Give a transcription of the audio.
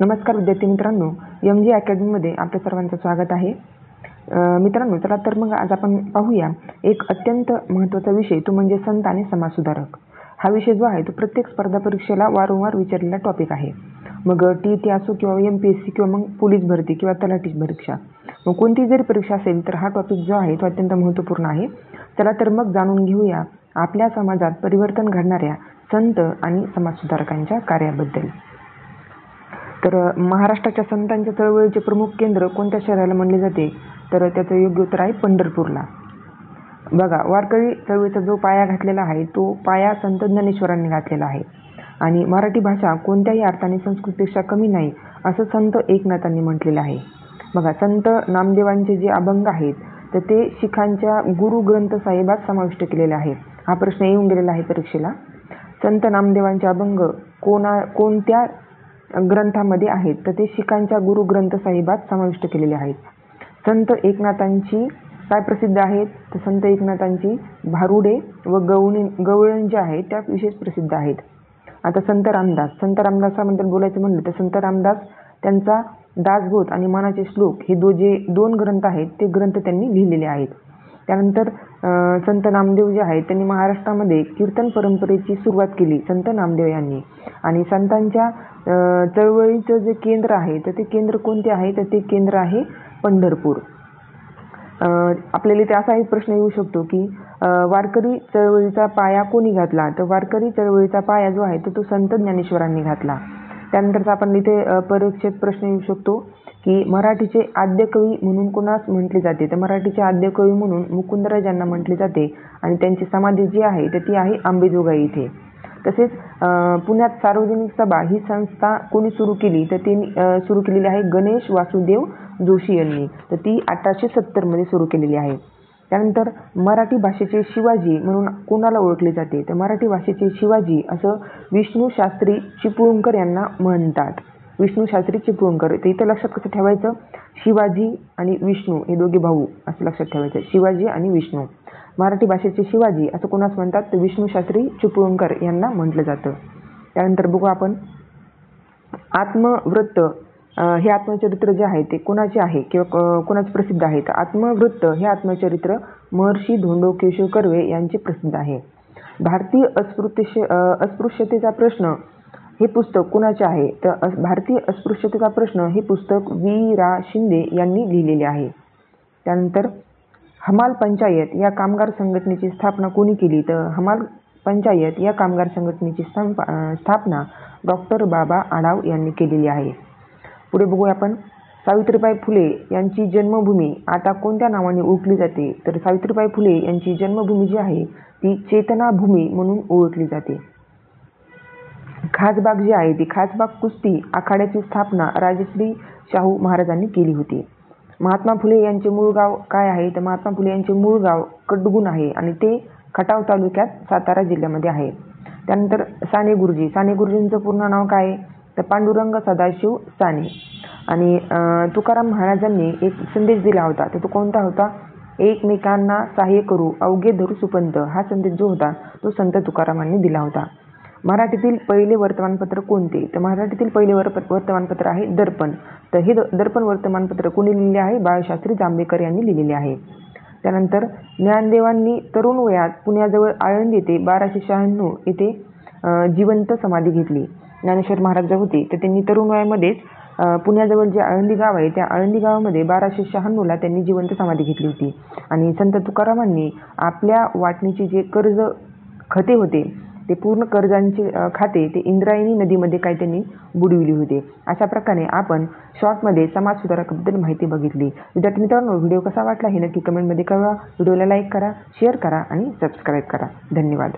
नमस्कार विद्यार्थी मित्रांनो, MG अकॅडमीमध्ये आपल्या सर्वांचं स्वागत आहे. मित्रांनो, चला तर मग आज आपण पाहूया एक अत्यंत महत्त्वाचा विषय, तो म्हणजे संत आणि समाजसुधारक. हा विषय जो आहे तो प्रत्येक स्पर्धा परीक्षेला वारंवार विचारलेला टॉपिक आहे. मग TET असो किंवा MPSC किंवा मग पोलीस भरती किंवा तलाठी परीक्षा, मग कोणती जरी परीक्षा असेल तर हा टॉपिक जो आहे तो अत्यंत महत्त्वपूर्ण आहे. चला तर मग जाणून घेऊया आपल्या समाजात परिवर्तन घडणाऱ्या संत आणि समाजसुधारकांच्या कार्याबद्दल. तर महाराष्ट्राच्या संतांच्या चळवळीचे प्रमुख केंद्र कोणत्या शहराला म्हणले जाते? तर त्याचं योग्य उत्तर आहे पंढरपूरला. बघा, वारकरी चळवळीचा जो पाया घातलेला आहे तो पाया संत ज्ञानेश्वरांनी घातलेला आहे. आणि मराठी भाषा कोणत्याही अर्थाने संस्कृतपेक्षा कमी नाही असं संत एकनाथांनी म्हटलेलं आहे. बघा, संत नामदेवांचे जे अभंग आहेत तर ते शिखांच्या गुरु ग्रंथ साहिबात समाविष्ट केलेले आहे. हा प्रश्न येऊन गेलेला आहे परीक्षेला. संत नामदेवांचे अभंग कोणत्या ग्रंथामध्ये आहेत? तर ते शिखांच्या गुरु ग्रंथ साहिबात समाविष्ट केलेले आहेत. संत एकनाथांची काय प्रसिद्ध आहेत? तर संत एकनाथांची भारुडे व गवळण जे आहेत त्या विशेष प्रसिद्ध आहेत. आता संत रामदासाबद्दल बोलायचं म्हणलं तर संत रामदास त्यांचा दासबोध आणि मानाचे श्लोक हे दोन ग्रंथ आहेत ते ग्रंथ त्यांनी लिहिलेले आहेत. त्यानंतर संत नामदेव जे आहेत त्यांनी महाराष्ट्रामध्ये कीर्तन परंपरेची सुरुवात केली संत नामदेव यांनी. आणि संतांच्या चळवळीचं जे केंद्र आहे तर ते केंद्र कोणते आहे? तर ते केंद्र आहे पंढरपूर. आपल्याला इथे असा एक प्रश्न येऊ शकतो की वारकरी चळवळीचा पाया कोणी घातला? तर वारकरी चळवळीचा पाया जो आहे तो संत ज्ञानेश्वरांनी घातला. त्यानंतरचा आपण इथे परीक्षेत प्रश्न येऊ शकतो की मराठीचे आद्यकवी म्हणून कोणास म्हटले जाते? तर मराठीचे आद्यकवी म्हणून मुकुंदराज यांना म्हटले जाते. आणि त्यांची समाधी जी आहे तर ती आहे अंबेजोगाई इथे. तसेच पुण्यात सार्वजनिक सभा ही संस्था कोणी सुरू केली? तर ती सुरू केलेली आहे गणेश वासुदेव जोशी यांनी. तर ती 1870 मध्ये सुरू केलेली आहे. त्यानंतर मराठी भाषेचे शिवाजी म्हणून कोणाला ओळखले जाते? तर मराठी भाषेचे शिवाजी असं विष्णू शास्त्री चिपळूणकर यांना म्हणतात. विष्णू शास्त्री चिपळूणकर. तर इथं लक्षात कसं ठेवायचं? शिवाजी आणि विष्णू हे दोघे भाऊ असं लक्षात ठेवायचं. शिवाजी आणि विष्णू. मराठी भाषेचे शिवाजी असं कोणास म्हणतात? तर विष्णू शास्त्री चिपळूणकर यांना म्हटलं जातं. त्यानंतर बघू आपण आत्मवृत्त हे आत्मचरित्र जे आहे ते कोणाचे आहे किंवा कोणाचे प्रसिद्ध आहे? तर आत्मवृत्त हे आत्मचरित्र महर्षी धोंडो केशव कर्वे यांचे प्रसिद्ध आहे. भारतीय अस्पृश्यतेचा प्रश्न हे पुस्तक कोणाचे आहे? तर भारतीय अस्पृश्यतेचा प्रश्न हे पुस्तक वी.रा. शिंदे यांनी लिहिलेले आहे. त्यानंतर हमाल पंचायत या कामगार संघटनेची स्थापना कोणी केली? तर हमाल पंचायत या कामगार संघटनेची स्थापना डॉक्टर बाबा आढाव यांनी केलेली आहे. पुढे बघूया आपण सावित्रीबाई फुले यांची जन्मभूमी आता कोणत्या नावाने ओळखली जाते? तर सावित्रीबाई फुले यांची जन्मभूमी जी आहे ती चेतनाभूमी म्हणून ओळखली जाते. खासबाग जी आहे ती खासबाग कुस्ती आखाड्याची स्थापना राजश्री शाहू महाराजांनी केली होती. महात्मा फुले यांचे मूळ गाव काय आहे? तर महात्मा फुले यांचे मूळ गाव कडगुण आहे आणि ते खटाव तालुक्यात सातारा जिल्ह्यामध्ये आहे. त्यानंतर साने गुरुजींचं पूर्ण नाव काय आहे? तर पांडुरंग सदाशिव साने. आणि तुकाराम महाराजांनी एक संदेश दिला होता तर तो कोणता होता? एकमेकांना सहाय्य करू अवघे धरू सुपंथ. हा संदेश जो होता तो संत तुकारामांनी दिला होता. मराठीतील पहिले वर्तमानपत्र कोणते? तर मराठीतील पहिले वर्तमानपत्र आहे दर्पण. तर हे दर्पण वर्तमानपत्र कोणी लिहिले आहे? बाळशास्त्री जांभेकर यांनी लिहिलेले आहे. त्यानंतर ज्ञानदेवांनी तरुण वयात पुण्याजवळ आळंदी येथे 1296 येथे जिवंत समाधी घेतली. ज्ञानेश्वर महाराज जे होते तर त्यांनी तरुण वयामध्येच पुण्याजवळ जे आळंदी गाव आहे त्या आळंदी गावामध्ये 1296ला त्यांनी जिवंत समाधी घेतली होती. आणि संत तुकारामांनी आपल्या वाटणीचे जे कर्ज खते होते ते पूर्ण कर्जांचे खाते ते इंद्रायणी नदीमध्ये काय त्यांनी बुडविली होते. अशा प्रकारे आपण शॉर्टमध्ये समाजसुधारकाबद्दल माहिती बघितली. विद्यार्थी मित्रांनो, व्हिडिओ कसा वाटला हे नक्की कमेंटमध्ये कळवा. व्हिडिओला लाईक करा, शेअर करा आणि सबस्क्राईब करा. धन्यवाद.